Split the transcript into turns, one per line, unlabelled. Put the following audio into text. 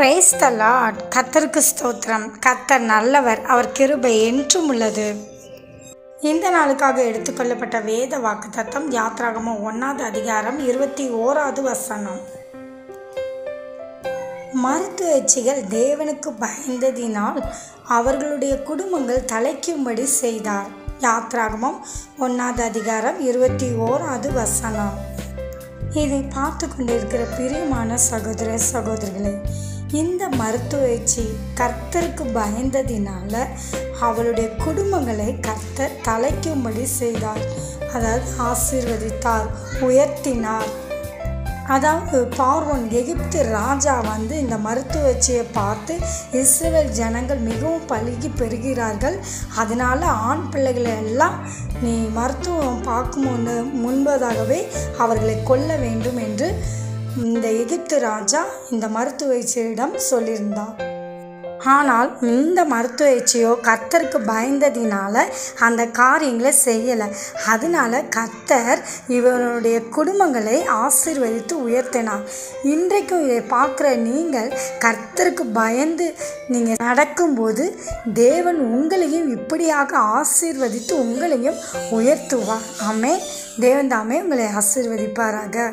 Praise the Lord. கர்த்தருக்கு ஸ்தோத்திரம். கர்த்தர் நல்லவர், அவர் கிருபை என்றும் உள்ளது. இந்த நாளுக்காக எடுத்துக்கொள்ளப்பட்ட வேத வாக்குத்தத்தம் யாத்ராகமம் 1ஆம் அதிகாரம் 21வது வசனம். மருத்துவச்சிகள் தேவனுக்கு பயந்ததினால் அவர்களுடைய குடும்பங்கள் தலைக்கும்படி செய்தார். யாத்ராகமம் 1ஆம் அதிகாரம் 21வது வசனம். இதை பார்த்து கொண்டிருக்கிற பிரியமான சகோதர சகோதரிகளே, இந்த மருத்துவச்சி கர்த்தருக்கு பயந்ததினால அவளுடைய குடும்பங்களை கர்த்தர் தலைக்கும்படி செய்தார். அதாவது ஆசீர்வதித்தார், உயர்த்தினார். அதாவது பார்வோன் எகிப்து ராஜா இந்த மருத்துவச்சியை பார்த்து இஸ்ரவேல் ஜனங்கள் மிகவும் பலுகி பெறுகிறார்கள், அதனால ஆண் பிள்ளைகளை எல்லாம் நீ மருத்துவம் பார்க்கும் முன்பதாகவே அவர்களை கொல்ல வேண்டும் என்று இந்த எகிப்து ராஜா இந்த மருத்துவச்சியிடம் சொல்லியிருந்தார். ஆனால் இந்த மருத்துவச்சியோ கர்த்தருக்கு பயந்ததினால அந்த காரியங்களை செய்யலை. அதனால கர்த்தர் இவருடைய குடும்பங்களை ஆசீர்வதித்து உயர்த்தினார். இன்றைக்கும் இதை பார்க்குற நீங்கள் கர்த்தருக்கு பயந்து நீங்கள் நடக்கும்போது தேவன் உங்களையும் இப்படியாக ஆசீர்வதித்து உங்களையும் உயர்த்துவார். ஆமென். தேவன் தாமே உங்களை ஆசீர்வதிப்பாராக.